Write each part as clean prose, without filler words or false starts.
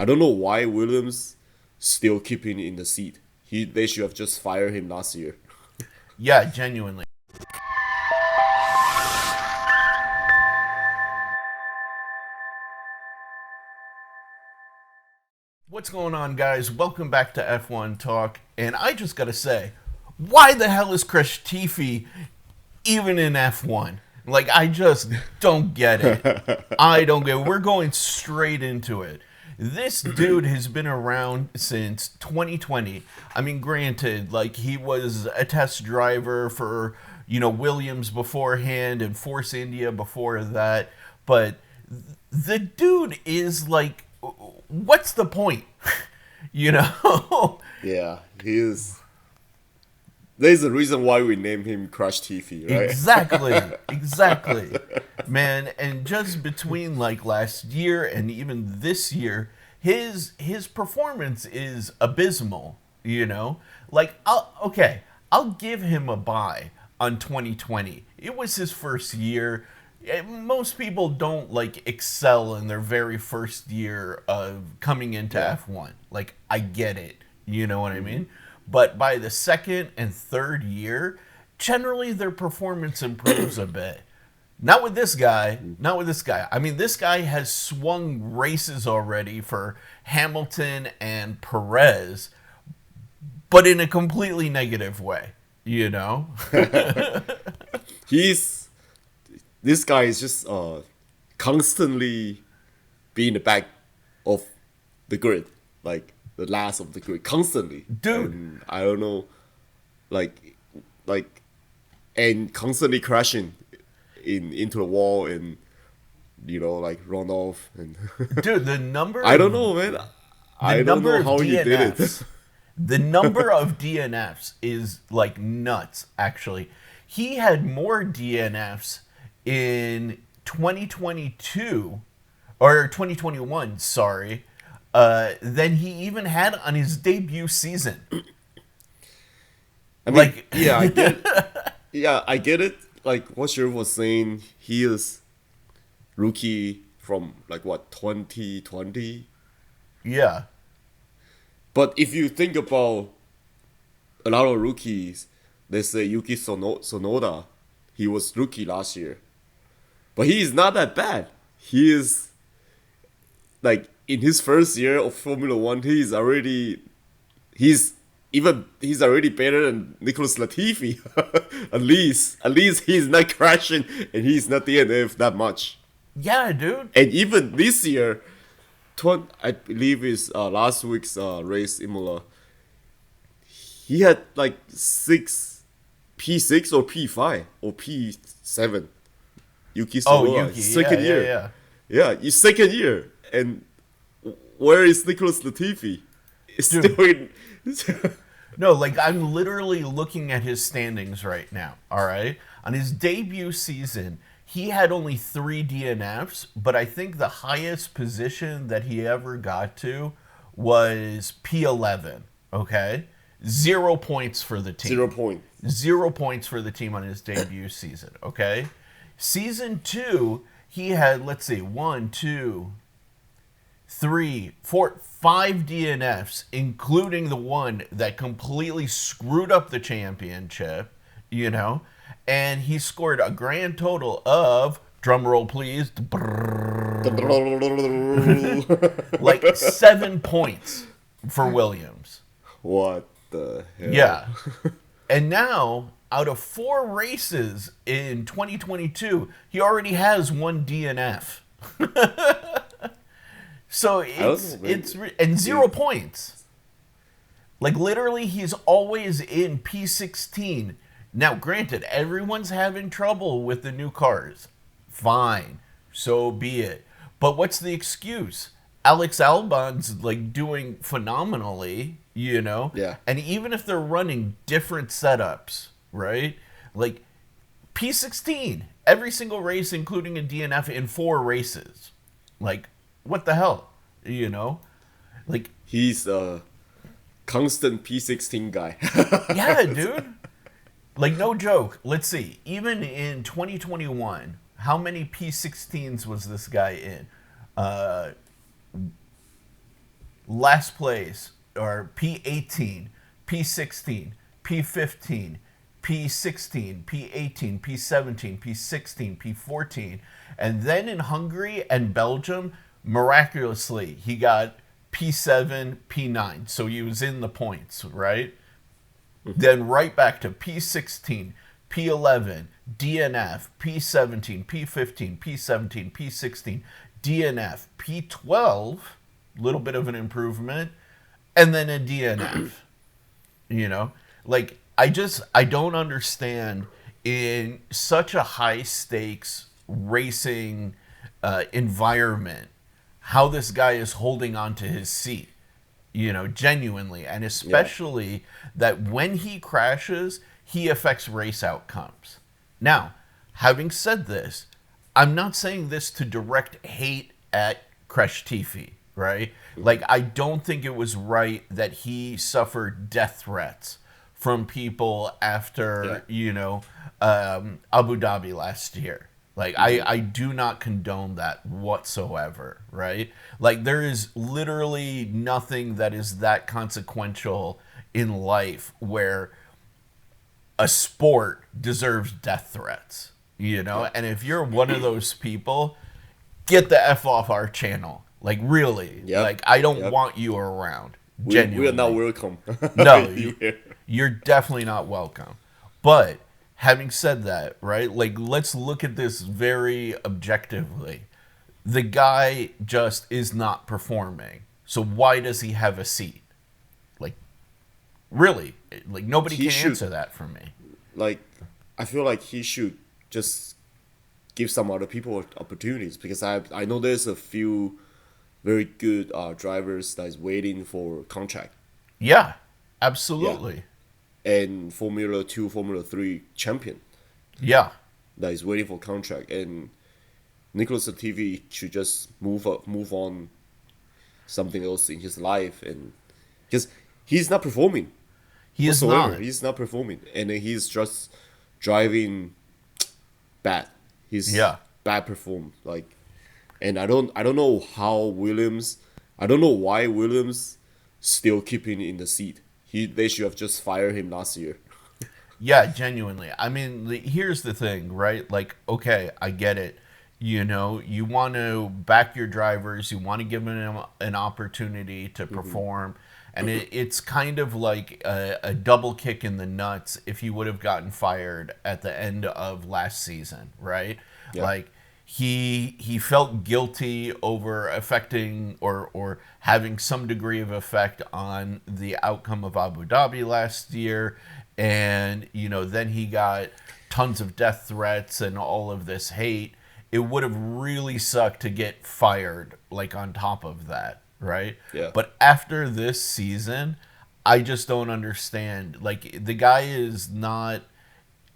I don't know why Williams still keeping in the seat. They should have just fired him last year. Yeah, genuinely. What's going on, guys? Welcome back to F1 Talk. And I just gotta say, why the hell is Crashtifi even in F1? Like, I just don't get it. I don't get it. We're going straight into it. This dude has been around since 2020. I mean, granted, like, he was a test driver for, Williams beforehand and Force India before that. But the dude is like, what's the point? Yeah, he is. There's a reason why we named him Crashtifi, right? Exactly. Man, and just between like last year and even this year, his performance is abysmal, Like I'll give him a bye on 2020. It was his first year. Most people don't like excel in their very first year of coming into F1. Like, I get it. You know what I mean? But by the second and third year, generally their performance improves a bit. Not with this guy. Not with this guy. I mean, this guy has swung races already for Hamilton and Perez, but in a completely negative way, This guy is just constantly being the back of the grid, like the last of the grid, constantly. Dude. And I don't know, like, and constantly crashing into the wall and like run off and. Dude, the number. I don't know, man. I don't know how he did it. The number of DNFs is like nuts. Actually, he had more DNFs in 2022 or 2021, sorry, than he even had on his debut season. I mean, yeah, I get it. Yeah, I get it. Like what Sherif was saying, he is rookie from like what 2020. Yeah. But if you think about a lot of rookies, they say Yuki Sonoda, he was rookie last year. But he is not that bad. He is, like, in his first year of Formula One, he's already better than Nicholas Latifi. At least he's not crashing and he's not DNF that much. Yeah, dude. And even this year, I believe is last week's race Imola, he had like P6 or P5 or P7. Yuki Sonoda, second year. Yeah, his second year. And where is Nicholas Latifi? It's still in. No, like, I'm literally looking at his standings right now, all right? On his debut season, he had only 3 DNFs, but I think the highest position that he ever got to was P11, okay? 0 points for the team. 0 points. 0 points for the team on his debut season, okay? Season 2, he had, let's see, 1, 2, 3, 4, 5 DNFs, including the one that completely screwed up the championship, and he scored a grand total of, drumroll please, like 7 points for Williams. What the hell? Yeah. And now, out of 4 races in 2022, he already has 1 DNF. So it's 0 points. Like, literally, he's always in P16. Now, granted, everyone's having trouble with the new cars. Fine. So be it. But what's the excuse? Alex Albon's, like, doing phenomenally, Yeah. And even if they're running different setups, right? Like, P16, every single race, including a DNF in 4 races. Like, what the hell? Like, he's a constant P16 guy. Yeah, dude. Like, no joke. Let's see. Even in 2021, how many P16s was this guy in? last place or P18, P16, P15, P16, P18, P17, P16, P14, and then in Hungary and Belgium, miraculously, he got P7, P9. So he was in the points, right? Then right back to P16, P11, DNF, P17, P15, P17, P16, DNF, P12, little bit of an improvement, and then a DNF. You know, like I don't understand in such a high stakes racing environment how this guy is holding on to his seat. You know, genuinely, and especially that when he crashes, he affects race outcomes. Now, having said this, I'm not saying this to direct hate at Crashtifi, right? Like, I don't think it was right that he suffered death threats from people after, Abu Dhabi last year. Like, I do not condone that whatsoever, right? Like, there is literally nothing that is that consequential in life where a sport deserves death threats, you know? And if you're one of those people, get the F off our channel. Like, really. Like, I don't want you around. Genuinely. We are not welcome. No, you're definitely not welcome. But having said that, right, like, let's look at this very objectively. The guy just is not performing. So why does he have a seat? Like, really? Like, nobody can answer that for me. Like, I feel like he should just give some other people opportunities, because I know there's a few very good drivers that is waiting for contract. Yeah, absolutely. Yeah. And Formula 2, Formula 3 champion. Yeah. That is waiting for contract. And Nicholas Latifi should just move on something else in his life. And because he's not performing. He is not. He's not performing. And he's just driving bad. He's bad perform. Like, and I don't know I don't know why Williams still keeping in the seat. They should have just fired him last year. Yeah, genuinely. I mean, here's the thing, right? Like, okay, I get it. You know, you want to back your drivers. You want to give them an opportunity to perform. And it's kind of like a double kick in the nuts if he would have gotten fired at the end of last season, right? Yeah. Like, he felt guilty over affecting or having some degree of effect on the outcome of Abu Dhabi last year. And, you know, then he got tons of death threats and all of this hate. It would have really sucked to get fired, like, on top of that, right? Yeah. But after this season, I just don't understand. Like, the guy is not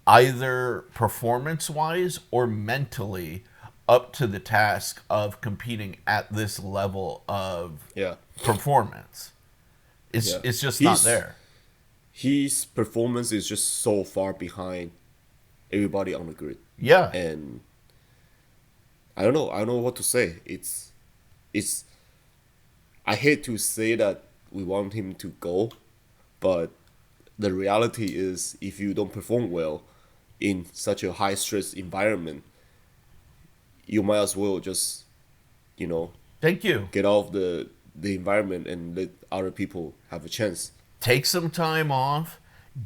either performance-wise or mentally up to the task of competing at this level of performance. It's just not there. His performance is just so far behind everybody on the grid. Yeah. And I don't know what to say. It's I hate to say that we want him to go, but the reality is, if you don't perform well in such a high stress environment, you might as well just, thank you, get off the environment and let other people have a chance. Take some time off,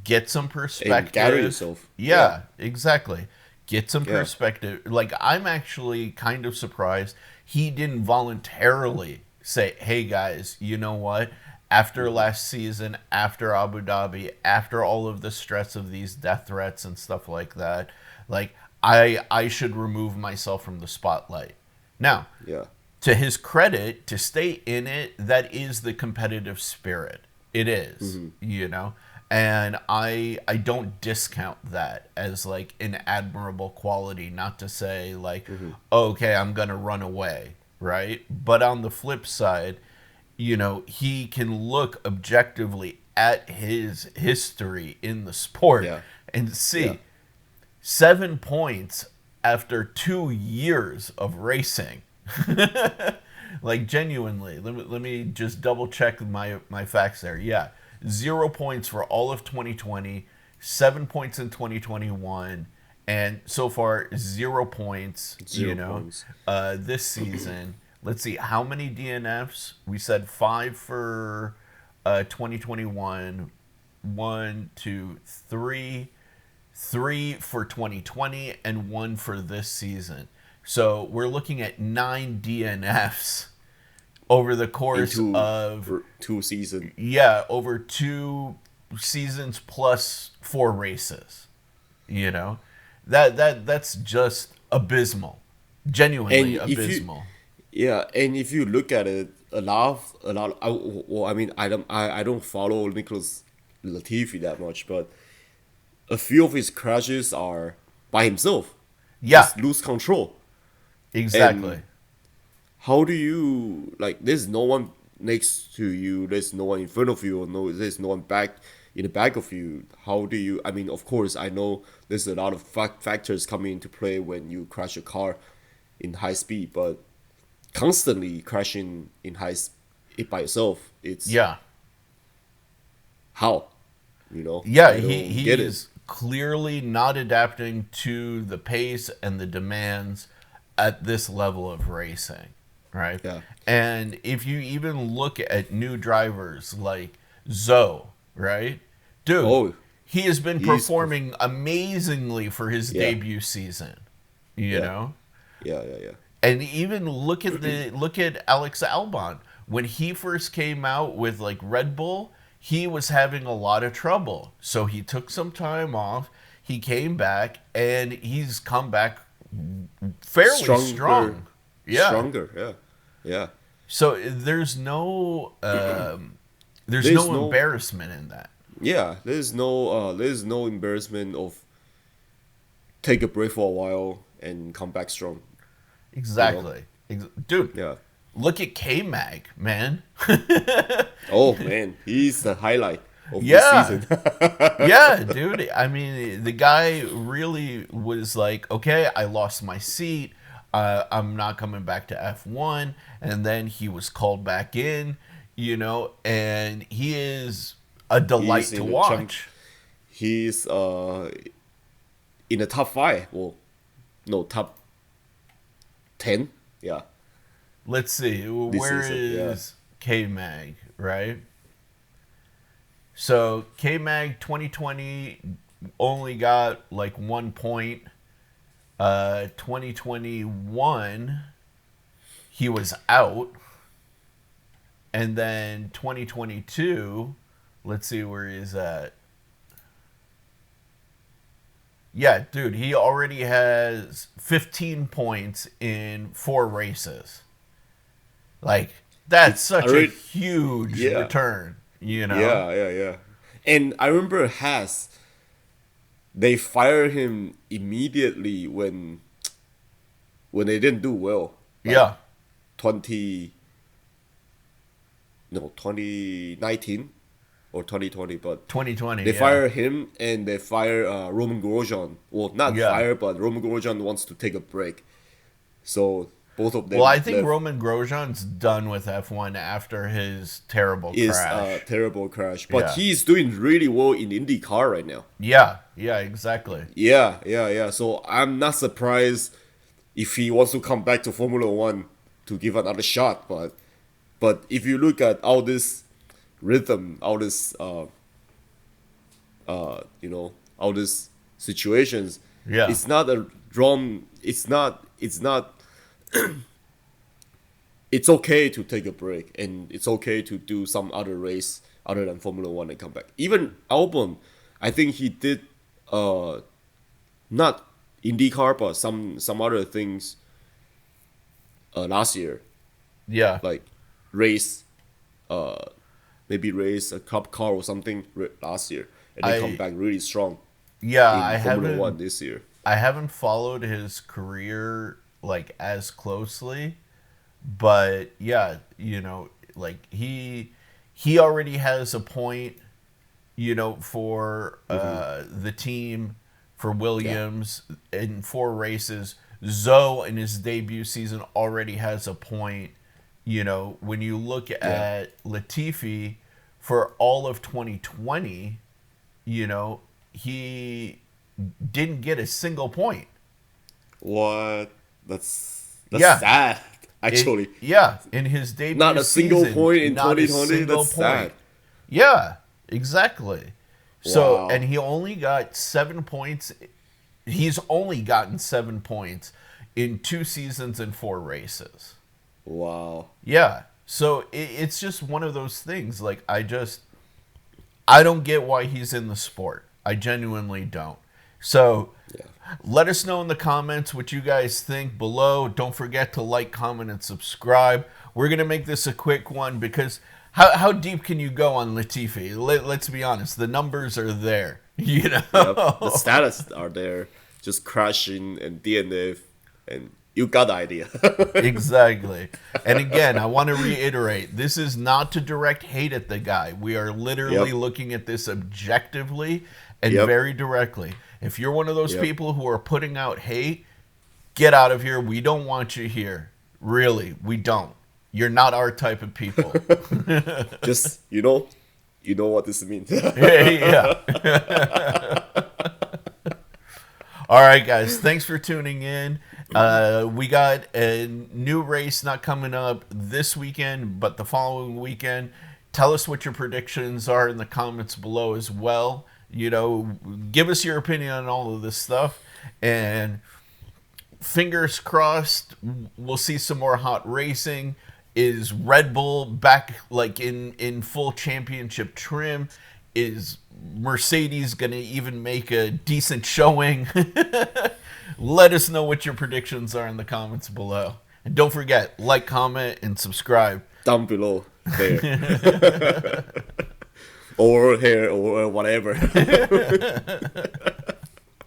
get some perspective. And gather yourself. Yeah, exactly. Get some perspective. Like, I'm actually kind of surprised he didn't voluntarily say, hey guys, you know what? After last season, after Abu Dhabi, after all of the stress of these death threats and stuff like that, like, I should remove myself from the spotlight. Now, to his credit, to stay in it, that is the competitive spirit. It is, and I don't discount that as, like, an admirable quality, not to say, like, okay, I'm going to run away, right? But on the flip side, he can look objectively at his history in the sport and see 7 points after 2 years of racing. Like genuinely, let me just double check my facts there. Yeah, 0 points for all of 2020, 7 points in 2021, and so far 0 points. Zero points. This season. Let's see how many DNFs. We said five for 2021. One, two, three. Three for 2020 and one for this season. So we're looking at 9 DNFs over the course of two seasons. Yeah, over 2 seasons plus 4 races. You know, that's just abysmal, genuinely abysmal. And if you look at it, a lot. Well, I mean, I don't follow Nicholas Latifi that much, but a few of his crashes are by himself. Yeah, Just lose control. exactly. And how do you like? There's no one next to you. There's no one in front of you. Or no, there's no one back in the back of you. How do you? I mean, of course, I know there's a lot of factors coming into play when you crash a car in high speed, but constantly crashing in it by yourself, it's Yeah. how, you know? Yeah, I don't he get is clearly not adapting to the pace and the demands at this level of racing, right? Yeah. And if you even look at new drivers like Zoe, right? Dude, Oh, he has been he's performing amazingly for his Yeah. debut season, you Yeah. know? Yeah. And even look at Alex Albon. When he first came out with like Red Bull, he was having a lot of trouble. So he took some time off. He came back and he's come back fairly strong. Yeah. Stronger, yeah. So there's no there's There's no no- embarrassment in that. Yeah, there's no embarrassment of take a break for a while and come back strong. Exactly. Dude, Yeah. look at K-Mag, man. Oh man, he's the highlight of Yeah. the season. Yeah, dude. I mean, the guy really was like, okay, I lost my seat. I'm not coming back to F1. And then he was called back in, and he is a delight He's to in the watch. He's in the top 5. Well, no, top 10. Yeah. Let's see. Where season, yeah. is K-Mag, right? So K-Mag 2020 only got like 1 point. 2021 he was out, and then 2022, let's see where he's at. Yeah, dude, he already has 15 points in 4 races. Like, that's such a huge Yeah. return, Yeah. And I remember Haas, they fired him immediately when they didn't do well. Like Yeah. 2019 or 2020, but 2020. they yeah. fire him and they fire Roman Grosjean. Well, not Yeah. fire, but Roman Grosjean wants to take a break. So both of them. Well, I think left. Roman Grosjean's done with F1 after his terrible Is crash. a terrible crash, but Yeah. he's doing really well in IndyCar right now. Yeah, exactly. Yeah. So I'm not surprised if he wants to come back to Formula One to give another shot. But if you look at all this rhythm, all this all these situations, Yeah. it's not a drawn. It's not. It's okay to take a break, and it's okay to do some other race other than Formula One and come back. Even Albon, I think he did not IndyCar but some other things last year, Yeah. like race maybe race a cup car or something last year, and they come back really strong Yeah, in I Formula One haven't this year. I haven't followed his career like as closely, but yeah, like he already has a point, for the team for Williams in 4 races. Zoe in his debut season already has a point when you look at Latifi for all of 2020, he didn't get a single point. What? That's sad. Actually, in his debut not a single season, point in not 2020. a single That's point. sad. Yeah, exactly. So, Wow. and he only got 7 points. He's only gotten 7 points in 2 seasons and 4 races. Wow. Yeah. So it's just one of those things. Like, I don't get why he's in the sport. I genuinely don't. So let us know in the comments what you guys think below. Don't forget to like, comment, and subscribe. We're going to make this a quick one because how deep can you go on Latifi? Let's be honest. The numbers are there. Yep. The status are there. Just crashing and DNF, and you got the idea. Exactly. And again, I want to reiterate, this is not to direct hate at the guy. We are literally looking at this objectively and very directly. If you're one of those people who are putting out hate, get out of here. We don't want you here. Really, we don't. You're not our type of people. Just, you know what this means. Yeah. All right, guys. Thanks for tuning in. We got a new race not coming up this weekend, but the following weekend. Tell us what your predictions are in the comments below as well. Give us your opinion on all of this stuff. And fingers crossed, we'll see some more hot racing. Is Red Bull back like in full championship trim? Is Mercedes going to even make a decent showing? Let us know what your predictions are in the comments below. And don't forget, like, comment, and subscribe. Down below there. Or here, or whatever.